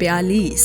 42।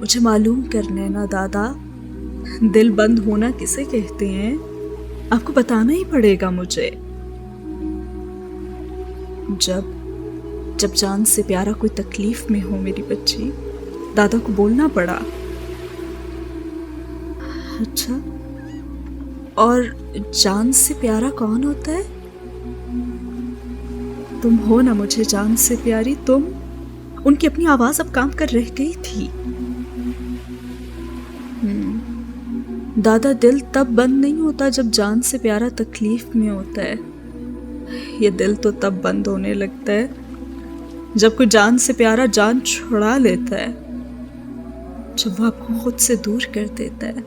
مجھے معلوم کرنے نا دادا، دل بند ہونا کسے کہتے ہیں؟ آپ کو بتانا ہی پڑے گا مجھے۔ جب جان سے پیارا کوئی تکلیف میں ہو میری بچی، دادا کو بولنا پڑا۔ اچھا، اور جان سے پیارا کون ہوتا ہے؟ تم ہو نا مجھے جان سے پیاری، تم۔ ان کی اپنی آواز اب کام کر رہ گئی تھی۔ دادا، دل تب بند نہیں ہوتا جب جان سے پیارا تکلیف میں ہوتا ہے، یہ دل تو تب بند ہونے لگتا ہے جب کوئی جان سے پیارا جان چھڑا لیتا ہے، جب وہ آپ کو خود سے دور کر دیتا ہے،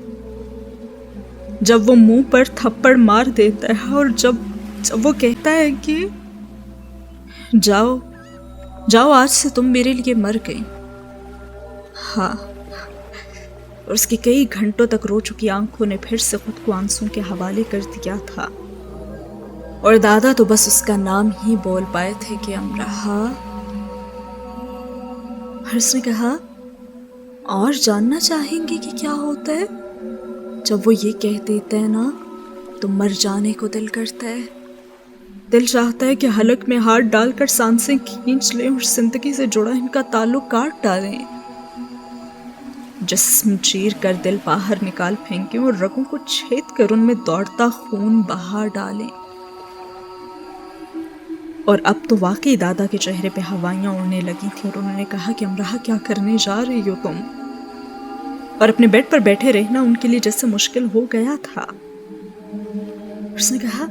جب وہ منہ پر تھپڑ مار دیتا ہے، اور جب وہ کہتا ہے کہ جاؤ آج سے تم میرے لیے مر گئی۔ ہاں، اور اس کے کئی گھنٹوں تک رو چکی آنکھوں نے پھر سے خود کو آنسوں کے حوالے کر دیا تھا، اور دادا تو بس اس کا نام ہی بول پائے تھے کہ امرہا۔ اور اس نے کہا، اور جاننا چاہیں گے کہ کیا ہوتا ہے؟ جب وہ یہ کہہ دیتا ہے نا تو مر جانے کو دل کرتا ہے، دل چاہتا ہے کہ حلق میں ہاتھ ڈال کر سانسیں کھینچ لیں اور زندگی سے جڑا ان کا تعلق کاٹ ڈالیں، جسم چیر کر دل باہر نکال پھینکیں اور رگوں کو چھید کر ان میں دوڑتا خون بہا ڈالیں۔ اور اب تو واقعی دادا کے چہرے پہ ہوائیاں اڑنے لگی تھیں، اور انہوں نے کہا کہ امرہا کیا کرنے جا رہی ہو تم؟ اور اپنے بیڈ پر بیٹھے رہنا ان کے لیے جیسے مشکل ہو گیا تھا۔ اس نے کہا،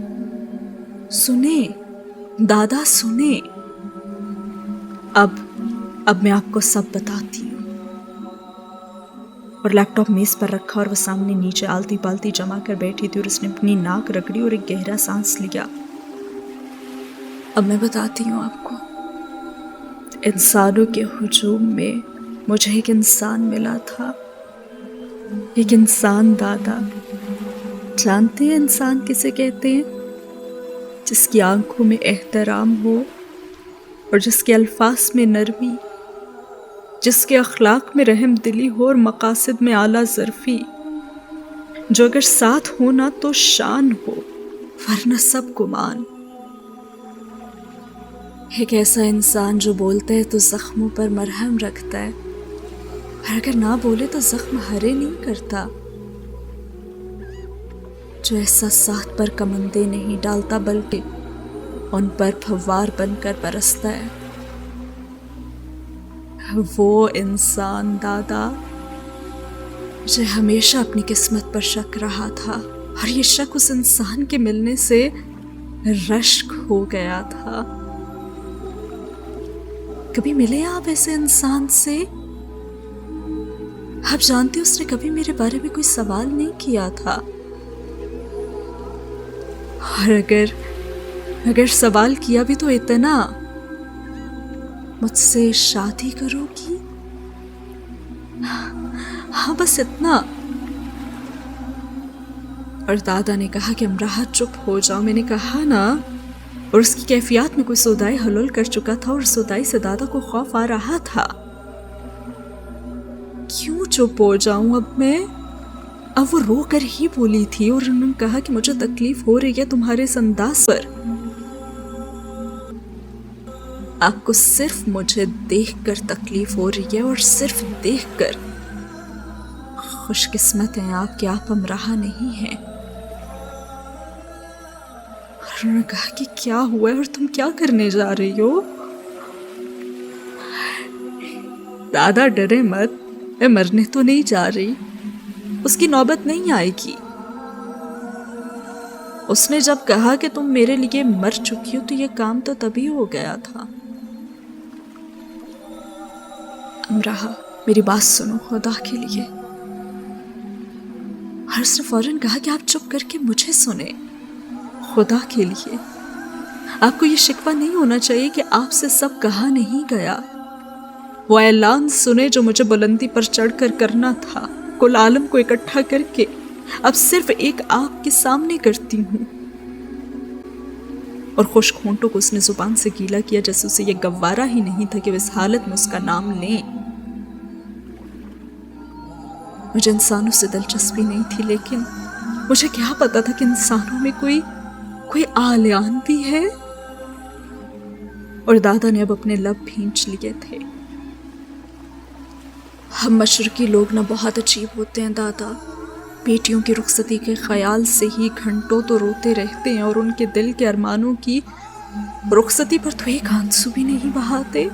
سنیں دادا سنیں، اب میں آپ کو سب بتاتی ہوں۔ اور لیپ ٹاپ میز پر رکھا اور وہ سامنے نیچے آلتی پالتی جما کر بیٹھی تھی، اور اس نے اپنی ناک رگڑی اور ایک گہرا سانس لیا۔ اب میں بتاتی ہوں آپ کو، انسانوں کے ہجوم میں مجھے ایک انسان ملا تھا، ایک انسان دادا۔ جانتے ہیں انسان کسے کہتے ہیں؟ جس کی آنکھوں میں احترام ہو، اور جس کے الفاظ میں نرمی، جس کے اخلاق میں رحم دلی ہو اور مقاصد میں اعلیٰ ظرفی، جو اگر ساتھ ہو نا تو شان ہو ورنہ سب گمان۔ ایک ایسا انسان جو بولتا ہے تو زخموں پر مرہم رکھتا ہے، اور اگر نہ بولے تو زخم ہرے نہیں کرتا، جو احساسات پر کمندے نہیں ڈالتا بلکہ ان پر پھوار بن کر برستا ہے۔ وہ انسان دادا، مجھے ہمیشہ اپنی قسمت پر شک رہا تھا، اور یہ شک اس انسان کے ملنے سے رشک ہو گیا تھا۔ کبھی ملے آپ ایسے انسان سے؟ آپ جانتے اس نے کبھی میرے بارے میں کوئی سوال نہیں کیا تھا، اور اگر سوال کیا بھی تو اتنا، مجھ سے شادی کرو گی؟ ہاں بس اتنا۔ اور دادا نے کہا کہ امرہا چپ ہو جاؤ۔ میں نے کہا نا، اور اس کی کیفیات میں کوئی سودائی حلول کر چکا تھا، اور سودائی سے دادا کو خوف آ رہا تھا۔ کیوں چپ ہو جاؤں اب میں؟ اب وہ رو کر ہی بولی تھی، اور انہوں نے کہا کہ مجھے تکلیف ہو رہی ہے تمہارے اس انداز پر۔ آپ کو صرف مجھے دیکھ کر تکلیف ہو رہی ہے، اور صرف دیکھ کر۔ خوش قسمت ہیں آپ کہ آپ امرہا نہیں ہیں۔ اور انہوں نے کہا کہ کیا ہوا ہے اور تم کیا کرنے جا رہی ہو؟ دادا ڈرے مت، میں مرنے تو نہیں جا رہی، اس کی نوبت نہیں آئے گی۔ اس نے جب کہا کہ تم میرے لیے مر چکی ہو تو یہ کام تو تبھی ہو گیا تھا۔ امرہا میری بات سنو خدا کے لیے۔ اور اس نے فوراً کہا کہ آپ چپ کر کے مجھے سنیں، خدا کے لیے۔ آپ کو یہ شکوہ نہیں ہونا چاہیے کہ آپ سے سب کہا نہیں گیا۔ وہ اعلان سنے جو مجھے بلندی پر چڑھ کر کرنا تھا، کل عالم کو اکٹھا کر کے اب صرف ایک آپ کے سامنے کرتی ہوں۔ اور خشک ہونٹوں کو اس نے زبان سے گیلا کیا، جیسے اسے یہ گوارا ہی نہیں تھا کہ وہ اس حالت میں اس کا نام لیں۔ مجھے انسانوں سے دلچسپی نہیں تھی، لیکن مجھے کیا پتا تھا کہ انسانوں میں کوئی آلیان بھی ہے۔ اور دادا نے اب اپنے لب بھینچ لیے تھے۔ ہم مشرقی لوگ نہ بہت عجیب ہوتے ہیں دادا، بیٹیوں کی رخصتی کے خیال سے ہی گھنٹوں تو روتے رہتے ہیں، اور ان کے دل کے ارمانوں کی رخصتی پر تو ایک آنسو بھی نہیں بہاتے۔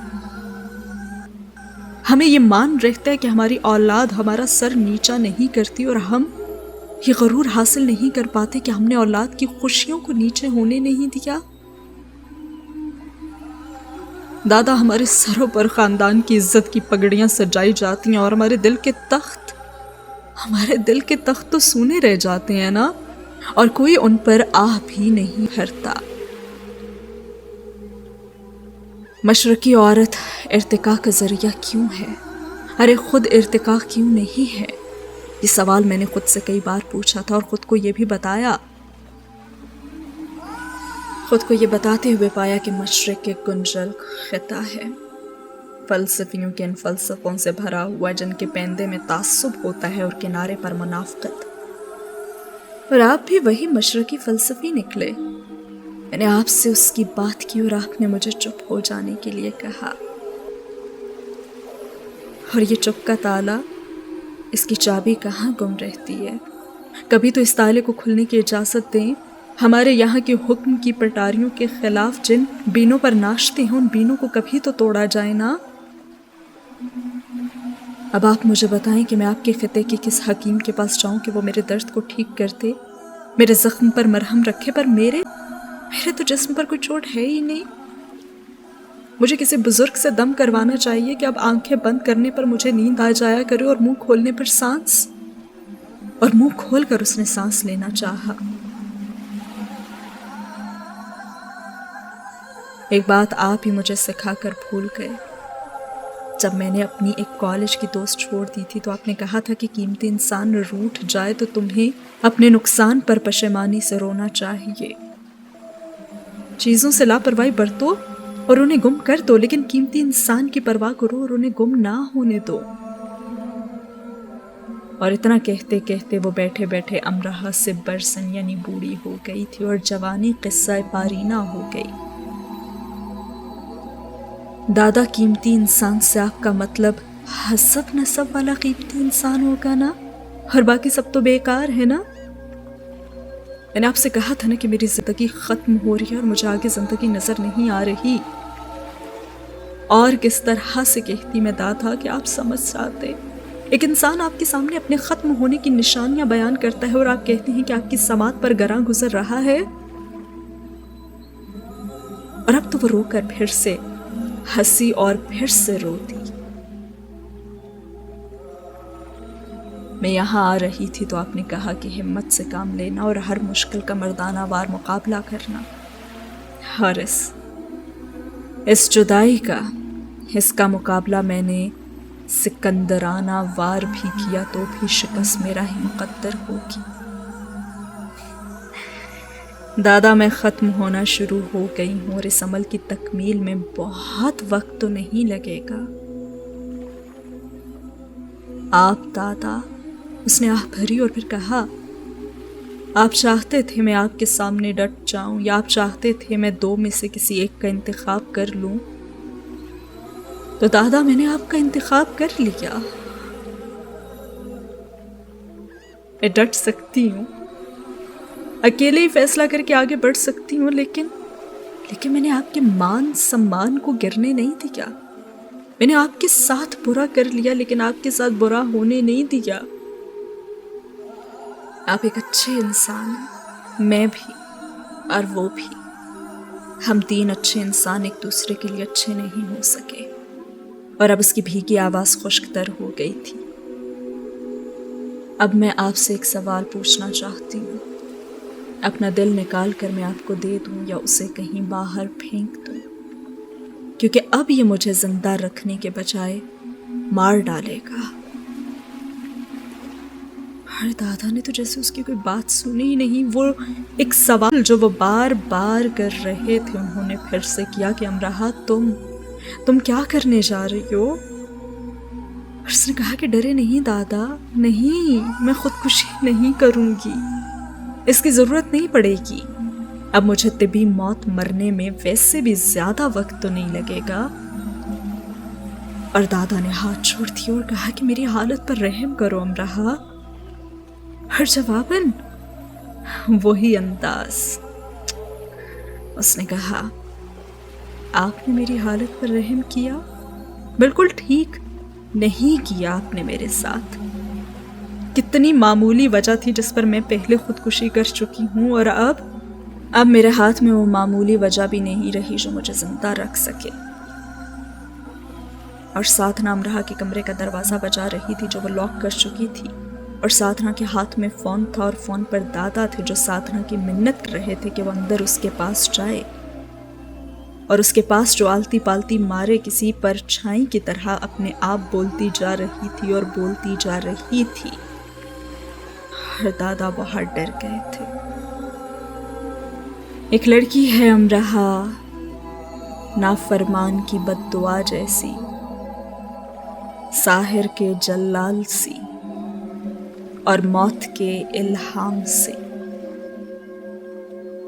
ہمیں یہ مان رہتا ہے کہ ہماری اولاد ہمارا سر نیچا نہیں کرتی، اور ہم یہ غرور حاصل نہیں کر پاتے کہ ہم نے اولاد کی خوشیوں کو نیچے ہونے نہیں دیا۔ دادا، ہمارے سروں پر خاندان کی عزت کی پگڑیاں سجائی جاتی ہیں، اور ہمارے دل کے تخت تو سونے رہ جاتے ہیں نا، اور کوئی ان پر آہ بھی نہیں بھرتا۔ مشرقی عورت ارتقاء کا ذریعہ کیوں ہے؟ ارے خود ارتقاء کیوں نہیں ہے؟ یہ سوال میں نے خود سے کئی بار پوچھا تھا، اور خود کو یہ بتاتے ہوئے پایا کہ مشرق ایک گنجل خطہ ہے، فلسفیوں کے ان فلسفوں سے بھرا ہوا جن کے پیندے میں تعصب ہوتا ہے اور کنارے پر منافقت۔ اور آپ بھی وہی مشرقی فلسفی نکلے۔ میں نے آپ سے اس کی بات کی اور آپ نے مجھے چپ ہو جانے کے لیے کہا، اور یہ چپ کا تالا، اس کی چابی کہاں گم رہتی ہے؟ کبھی تو اس تالے کو کھلنے کی اجازت دیں۔ ہمارے یہاں کے حکم کی پٹاریوں کے خلاف جن بینوں پر ناچتے ہیں، ان بینوں کو کبھی تو توڑا جائے نا۔ اب آپ مجھے بتائیں کہ میں آپ کے خطے کے کس حکیم کے پاس جاؤں کہ وہ میرے درد کو ٹھیک کر دے، میرے زخم پر مرہم رکھے، پر میرے تو جسم پر کوئی چوٹ ہے ہی نہیں۔ مجھے کسی بزرگ سے دم کروانا چاہیے کہ اب آنکھیں بند کرنے پر مجھے نیند آ جایا کرے، اور منہ کھولنے پر سانس، اور منہ کھول کر اس نے سانس لینا چاہا۔ ایک بات آپ ہی مجھے سکھا کر بھول گئے۔ جب میں نے اپنی ایک کالج کی دوست چھوڑ دی تھی تو آپ نے کہا تھا کہ قیمتی انسان روٹھ جائے تو تمہیں اپنے نقصان پر پشیمانی سے رونا چاہیے۔ چیزوں سے لاپرواہی برتو اور انہیں گم کر دو، لیکن قیمتی انسان کی پرواہ کرو اور انہیں گم نہ ہونے دو۔ اور اتنا کہتے کہتے وہ بیٹھے بیٹھے امرہا سے برسن یعنی بوڑھی ہو گئی تھی، اور جوانی قصہ پارینہ ہو گئی۔ دادا، قیمتی انسان سے آپ کا مطلب حسب نسب والا قیمتی انسان ہوگا نا؟ اور باقی سب تو بیکار ہے نا؟ میں نے آپ سے کہا تھا نا کہ میری زندگی ختم ہو رہی ہے اور مجھے آگے زندگی نظر نہیں آ رہی۔ اور کس طرح سے کہتی میں دادا کہ آپ سمجھ جاتے۔ ایک انسان آپ کے سامنے اپنے ختم ہونے کی نشانیاں بیان کرتا ہے، اور آپ کہتے ہیں کہ آپ کی سماعت پر گراں گزر رہا ہے۔ اور اب تو وہ رو کر پھر سے ہنسی اور پھر سے روتی۔ میں یہاں آ رہی تھی تو آپ نے کہا کہ ہمت سے کام لینا اور ہر مشکل کا مردانہ وار مقابلہ کرنا، اور اس جدائی کا، اس کا مقابلہ میں نے سکندرانہ وار بھی کیا تو بھی شکست میرا ہی مقدر ہوگی۔ دادا، میں ختم ہونا شروع ہو گئی ہوں، اور اس عمل کی تکمیل میں بہت وقت تو نہیں لگے گا۔ آپ دادا، اس نے آہ بھری اور پھر کہا، آپ چاہتے تھے میں آپ کے سامنے ڈٹ جاؤں، یا آپ چاہتے تھے میں دو میں سے کسی ایک کا انتخاب کر لوں؟ تو دادا، میں نے آپ کا انتخاب کر لیا۔ میں ڈٹ سکتی ہوں، اکیلے ہی فیصلہ کر کے آگے بڑھ سکتی ہوں، لیکن میں نے آپ کے مان سمان کو گرنے نہیں دیا۔ میں نے آپ کے ساتھ برا کر لیا، لیکن آپ کے ساتھ برا ہونے نہیں دیا۔ آپ ایک اچھے انسان ہیں، میں بھی اور وہ بھی۔ ہم تین اچھے انسان ایک دوسرے کے لیے اچھے نہیں ہو سکے۔ اور اب اس کی بھیگی آواز خشک تر ہو گئی تھی۔ اب میں آپ سے ایک سوال پوچھنا چاہتی ہوں۔ اپنا دل نکال کر میں آپ کو دے دوں یا اسے کہیں باہر پھینک دوں؟ کیونکہ اب یہ مجھے زندہ رکھنے کے بجائے مار ڈالے گا۔ ہر دادا نے تو جیسے اس کی کوئی بات سنی ہی نہیں۔ وہ ایک سوال جو وہ بار بار کر رہے تھے انہوں نے پھر سے کیا کہ امرہا، تم کیا کرنے جا رہی ہو؟ اس نے کہا کہ ڈرے نہیں دادا، نہیں، میں خودکشی نہیں کروں گی، اس کی ضرورت نہیں پڑے گی، اب مجھے طبی موت مرنے میں ویسے بھی زیادہ وقت تو نہیں لگے گا۔ اور دادا نے ہاتھ چھوڑ دیا اور کہا کہ میری حالت پر رحم کرو امرہا۔ اور جواباً وہی انداز، اس نے کہا آپ نے میری حالت پر رحم کیا؟ بالکل ٹھیک نہیں کیا آپ نے میرے ساتھ۔ کتنی معمولی وجہ تھی جس پر میں پہلے خودکشی کر چکی ہوں، اور اب میرے ہاتھ میں وہ معمولی وجہ بھی نہیں رہی جو مجھے زندہ رکھ سکے۔ اور سادھنا امرہا کے کمرے کا دروازہ بجا رہی تھی جو وہ لاک کر چکی تھی، اور سادھنا کے ہاتھ میں فون تھا، اور فون پر دادا تھے جو سادھنا کی منت کر رہے تھے کہ وہ اندر اس کے پاس جائے، اور اس کے پاس جو آلتی پالتی مارے کسی پر چھائی کی طرح اپنے آپ بولتی جا رہی تھی اور بولتی جا رہی تھی، اور دادا بہت ڈر گئے تھے۔ ایک لڑکی ہے امرہا، نافرمان کی بد دعا جیسی، ساحر کے جلال سی، اور موت کے الہام سے،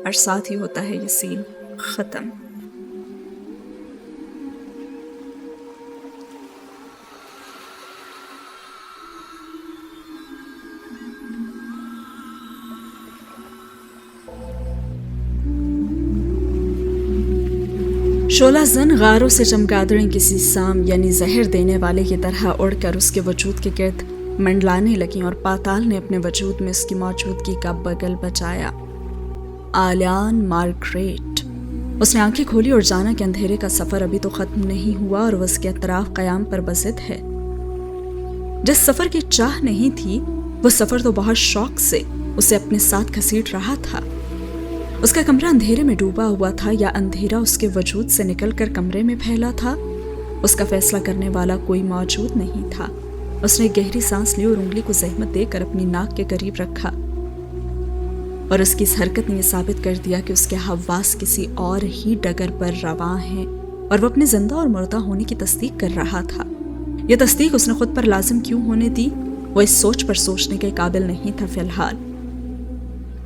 اور ساتھ ہی ہوتا ہے یہ سین ختم۔ شعلہ زن غاروں سے چمگادڑیں کسی سام یعنی زہر دینے والے کی طرح اڑ کر اس کے وجود کے گرد منڈلانے لگیں، اور پاتال نے اپنے وجود میں اس کی موجودگی کا بغل بچایا۔ آلیان مارگریٹ۔ اس نے آنکھیں کھولی اور جانا کہ اندھیرے کا سفر ابھی تو ختم نہیں ہوا اور وہ اس کے اطراف قیام پر بزد ہے۔ جس سفر کی چاہ نہیں تھی وہ سفر تو بہت شوق سے اسے اپنے ساتھ گھسیٹ رہا تھا۔ اس کا کمرہ اندھیرے میں ڈوبا ہوا تھا یا اندھیرا اس کے وجود سے نکل کر کمرے میں پھیلا تھا، اس کا فیصلہ کرنے والا کوئی موجود نہیں تھا۔ اس نے گہری سانس لی اور انگلی کو زحمت دے کر اپنی ناک کے قریب رکھا، اور اس کی اس حرکت نے یہ ثابت کر دیا کہ اس کے حواس کسی اور ہی ڈگر پر رواں ہیں، اور وہ اپنے زندہ اور مردہ ہونے کی تصدیق کر رہا تھا۔ یہ تصدیق اس نے خود پر لازم کیوں ہونے دی، وہ اس سوچ پر سوچنے کے قابل نہیں تھا۔ فی الحال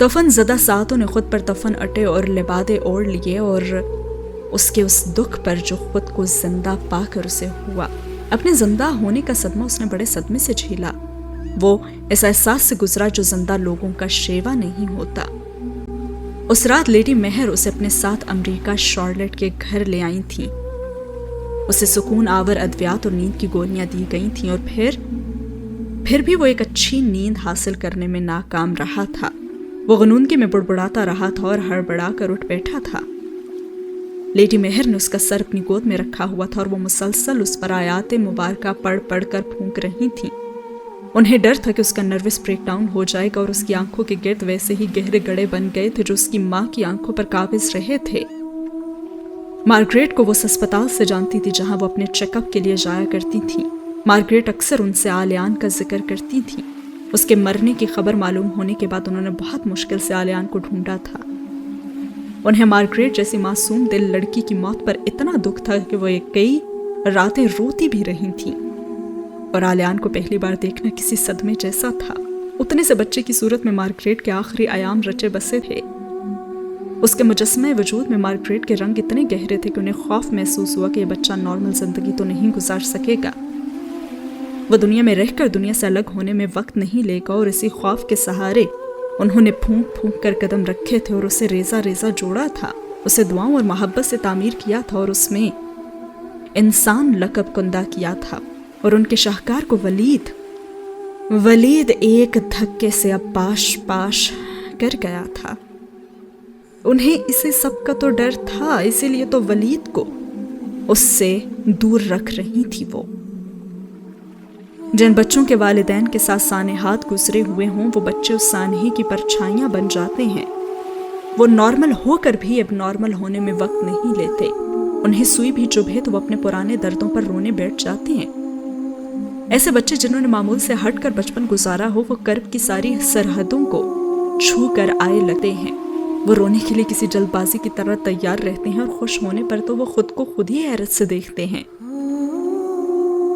دفن زدہ ساعتوں نے خود پر دفن اٹے اور لبادے اوڑھ لیے، اور اس کے اس دکھ پر جو خود کو زندہ پا کر اسے ہوا، اپنے زندہ ہونے کا صدمہ اس نے بڑے صدمے سے جھیلا۔ وہ اس احساس سے گزرا جو زندہ لوگوں کا شیوا نہیں ہوتا۔ اس رات لیڈی مہر اسے اپنے ساتھ امریکہ شارلٹ کے گھر لے آئی تھیں۔ اسے سکون آور ادویات اور نیند کی گولیاں دی گئی تھیں، اور پھر بھی وہ ایک اچھی نیند حاصل کرنے میں ناکام رہا تھا۔ وہ غنودگی میں بڑبڑاتا رہا تھا اور ہڑبڑا کر اٹھ بیٹھا تھا۔ لیڈی مہر نے اس کا سر اپنی گود میں رکھا ہوا تھا، اور وہ مسلسل اس پر آیات مبارکہ پڑھ پڑھ کر پھونک رہی تھیں۔ انہیں ڈر تھا کہ اس کا نروس بریک ڈاؤن ہو جائے گا، اور اس کی آنکھوں کے گرد ویسے ہی گہرے گڑھے بن گئے تھے جو اس کی ماں کی آنکھوں پر قابض رہے تھے۔ مارگریٹ کو وہ اس ہسپتال سے جانتی تھی جہاں وہ اپنے چیک اپ کے لیے جایا کرتی تھی۔ مارگریٹ اکثر ان سے آلیان کا ذکر کرتی تھی۔ اس کے مرنے کی خبر معلوم ہونے کے بعد انہوں نے بہت مشکل سے آلیان کو ڈھونڈا تھا۔ انہیں مارگریٹ جیسی معصوم دل لڑکی کی موت پر اتنا دکھ تھا کہ وہ کئی راتیں روتی بھی رہی تھیں، اور آلیان کو پہلی بار دیکھنا کسی صدمے جیسا تھا۔ اتنے سے بچے کی صورت میں مارگریٹ کے آخری ایام رچے بسے تھے۔ اس کے مجسمہ وجود میں مارگریٹ کے رنگ اتنے گہرے تھے کہ انہیں خوف محسوس ہوا کہ یہ بچہ نارمل زندگی تو نہیں گزار سکے گا۔ وہ دنیا میں رہ کر دنیا سے الگ ہونے میں وقت نہیں لے گا، اور اسی خوف کے سہارے انہوں نے پھونک پھونک کر قدم رکھے تھے اور اسے ریزہ ریزہ جوڑا تھا، اسے دعاؤں اور محبت سے تعمیر کیا تھا، اور اس میں انسان لقب کندہ کیا تھا، اور ان کے شاہکار کو ولید ایک دھکے سے اب پاش کر گیا تھا۔ انہیں اسے سب کا تو ڈر تھا، اسی لیے تو ولید کو اس سے دور رکھ رہی تھی۔ وہ جن بچوں کے والدین کے ساتھ سانحات گزرے ہوئے ہوں، وہ بچے اس سانحے کی پرچھائیاں بن جاتے ہیں۔ وہ نارمل ہو کر بھی اب نارمل ہونے میں وقت نہیں لیتے۔ انہیں سوئی بھی چبھے تو وہ اپنے پرانے دردوں پر رونے بیٹھ جاتے ہیں۔ ایسے بچے جنہوں نے معمول سے ہٹ کر بچپن گزارا ہو، وہ کرب کی ساری سرحدوں کو چھو کر آئے لگتے ہیں۔ وہ رونے کے لیے کسی جلد بازی کی طرح تیار رہتے ہیں، اور خوش ہونے پر تو وہ خود کو خود ہی حیرت سے دیکھتے ہیں۔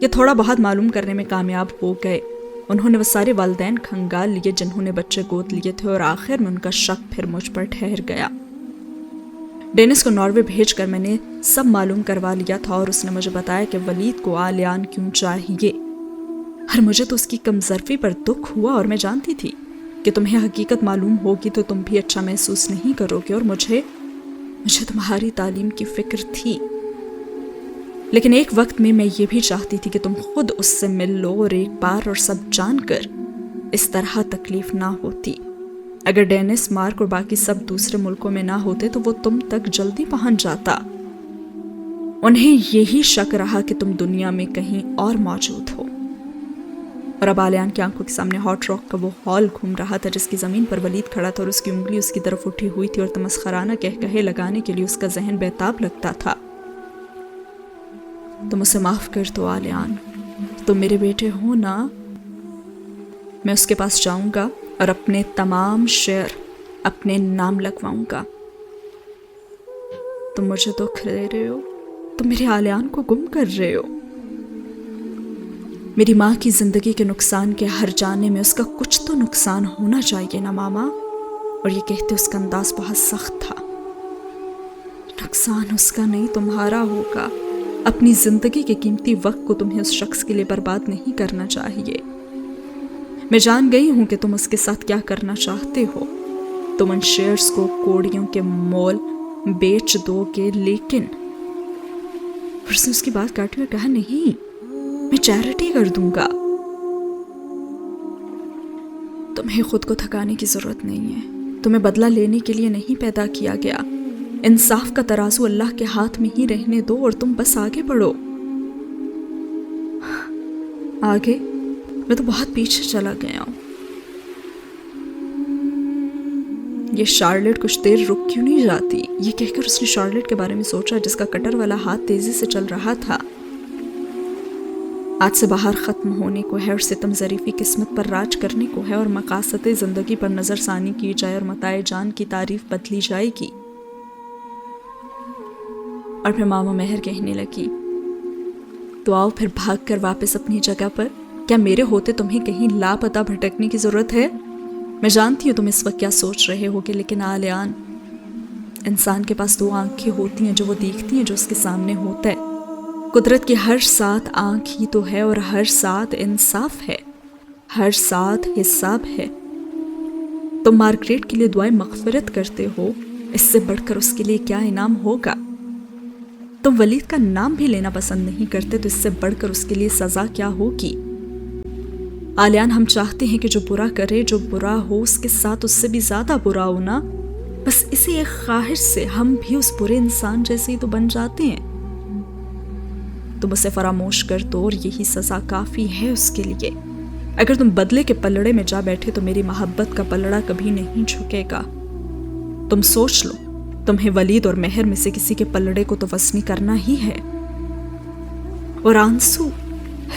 یہ تھوڑا بہت معلوم کرنے میں کامیاب ہو گئے۔ انہوں نے وہ سارے والدین کھنگال لیے جنہوں نے بچے گود لیے تھے، اور آخر میں ان کا شک پھر مجھ پر ٹھہر گیا۔ ڈینس کو ناروے بھیج کر میں نے سب معلوم کروا لیا تھا، اور اس نے مجھے بتایا کہ ولید کو آلیان کیوں چاہیے۔ اور مجھے تو اس کی کمزرفی پر دکھ ہوا، اور میں جانتی تھی کہ تمہیں حقیقت معلوم ہوگی تو تم بھی اچھا محسوس نہیں کرو گے، اور مجھے تمہاری تعلیم کی فکر تھی۔ لیکن ایک وقت میں یہ بھی چاہتی تھی کہ تم خود اس سے مل لو، اور ایک بار اور سب جان کر اس طرح تکلیف نہ ہوتی۔ اگر ڈینس، مارک اور باقی سب دوسرے ملکوں میں نہ ہوتے تو وہ تم تک جلدی پہنچ جاتا۔ انہیں یہی شک رہا کہ تم دنیا میں کہیں اور موجود ہو۔ اور اب آلیان کی آنکھوں کے سامنے ہاٹ راک کا وہ ہال گھوم رہا تھا جس کی زمین پر ولید کھڑا تھا، اور اس کی انگلی اس کی طرف اٹھی ہوئی تھی، اور تمسخرانہ کہکہے لگانے کے لیے اس کا ذہن بےتاب لگتا تھا۔ تم اسے معاف کر دو آلیان، تم میرے بیٹے ہو نا۔ میں اس کے پاس جاؤں گا اور اپنے تمام شعر اپنے نام لگواؤں گا۔ تم مجھے دکھ دے رہے ہو، تم میرے آلیان کو گم کر رہے ہو۔ میری ماں کی زندگی کے نقصان کے ہر جانے میں اس کا کچھ تو نقصان ہونا چاہیے نا ماما۔ اور یہ کہتے اس کا انداز بہت سخت تھا۔ نقصان اس کا نہیں تمہارا ہوگا۔ اپنی زندگی کے قیمتی وقت کو تمہیں اس شخص کے لیے برباد نہیں کرنا چاہیے۔ میں جان گئی ہوں کہ تم اس کے ساتھ کیا کرنا چاہتے ہو۔ تم ان شیئرز کو کوڑیوں کے مول بیچ دو گے، لیکن اس نے اس کی بات کاٹی اور کہا نہیں، میں چیریٹی کر دوں گا۔ تمہیں خود کو تھکانے کی ضرورت نہیں ہے، تمہیں بدلہ لینے کے لیے نہیں پیدا کیا گیا۔ انصاف کا ترازو اللہ کے ہاتھ میں ہی رہنے دو اور تم بس آگے بڑھو۔ آگے؟ میں تو بہت پیچھے چلا گیا ہوں۔ یہ شارلٹ کچھ دیر رک کیوں نہیں جاتی؟ یہ کہہ کر اس نے شارلٹ کے بارے میں سوچا جس کا کٹر والا ہاتھ تیزی سے چل رہا تھا۔ آج سے باہر ختم ہونے کو ہے، اور ستم ظریفی قسمت پر راج کرنے کو ہے، اور مقاصد زندگی پر نظر ثانی کی جائے، اور متاع جان کی تعریف بدلی جائے گی۔ اور پھر ماما مہر کہنے لگی، تو آؤ پھر بھاگ کر واپس اپنی جگہ پر۔ کیا میرے ہوتے تمہیں کہیں لاپتہ بھٹکنے کی ضرورت ہے؟ میں جانتی ہوں تم اس وقت کیا سوچ رہے ہوگے، لیکن آلیان، انسان کے پاس دو آنکھیں ہوتی ہیں جو وہ دیکھتی ہیں جو اس کے سامنے ہوتا ہے۔ قدرت کی ہر ساتھ آنکھ ہی تو ہے، اور ہر ساتھ انصاف ہے، ہر ساتھ حساب ہے۔ تم مارگریٹ کے لیے دعائیں مغفرت کرتے ہو، اس سے بڑھ کر اس کے لیے کیا انعام ہوگا؟ تم ولید کا نام بھی لینا پسند نہیں کرتے، تو اس سے بڑھ کر اس کے لیے سزا کیا ہوگی؟ آلیان، ہم چاہتے ہیں کہ جو برا کرے، جو برا ہو اس کے ساتھ اس سے بھی زیادہ برا ہونا۔ بس اسی ایک خواہش سے ہم بھی اس برے انسان جیسے ہی تو بن جاتے ہیں۔ تم اسے فراموش کر دو، اور یہی سزا کافی ہے اس کے لیے۔ اگر تم بدلے کے پلڑے میں جا بیٹھے تو میری محبت کا پلڑا کبھی نہیں جھکے گا۔ تم سوچ لو، تمہیں ولید اور مہر میں سے کسی کے پلڑے کو تو وسنی کرنا ہی ہے۔ اور آنسو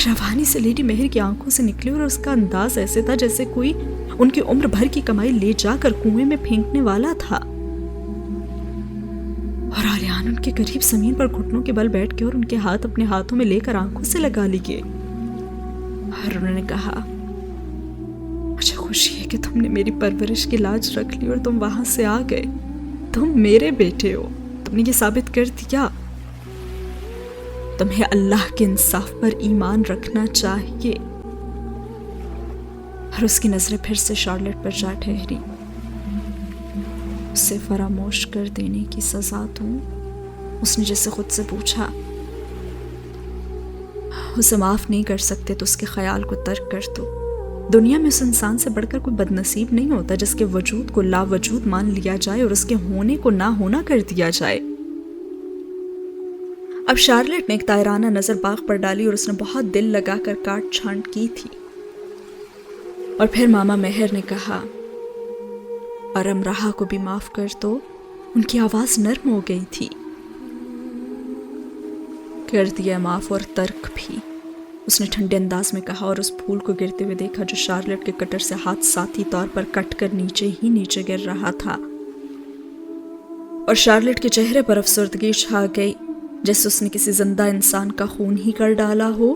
روانی سے لیڈی مہر کی آنکھوں سے نکلے، اور اس کا انداز ایسے تھا جیسے کوئی ان کی عمر بھر کی کمائی لے جا کر کنویں میں پھینکنے والا تھا۔ اور آلیان ان کے قریب زمین پر گھٹنوں کے بل بیٹھ کے اور ان کے ہاتھ اپنے ہاتھوں میں لے کر آنکھوں سے لگا لیے، اور انہوں نے کہا، مجھے خوشی ہے کہ تم نے میری پرورش کی لاج رکھ لی اور تم وہاں سے آ گئے۔ تم میرے بیٹے ہو، تم نے یہ ثابت کر دیا۔ تمہیں اللہ کے انصاف پر ایمان رکھنا چاہیے۔ اور اس کی نظریں پھر سے شارلٹ پر جا ٹھہری۔ اسے فراموش کر دینے کی سزا دوں؟ اس نے جیسے خود سے پوچھا۔ اسے معاف نہیں کر سکتے تو اس کے خیال کو ترک کر دو۔ دنیا میں اس انسان سے بڑھ کر کوئی بد نصیب نہیں ہوتا جس کے وجود کو لا وجود مان لیا جائے اور اس کے ہونے کو نہ ہونا کر دیا جائے۔ اب شارلٹ نے ایک طائرانہ نظر باغ پر ڈالی اور اس نے بہت دل لگا کر کاٹ چھانٹ کی تھی۔ اور پھر ماما مہر نے کہا، اور امراہ کو بھی معاف کر دو۔ ان کی آواز نرم ہو گئی تھی۔ کر دیا معاف اور ترک بھی، اس نے ٹھنڈے انداز میں کہا، اور اس پھول کو گرتے ہوئے دیکھا جو شارلٹ کے کٹر سے ہاتھ ساتھی طور پر کٹ کر نیچے ہی نیچے گر رہا تھا۔ اور شارلٹ کے چہرے پر افسردگی چھا گئی، جیسے اس نے کسی زندہ انسان کا خون ہی کر ڈالا ہو۔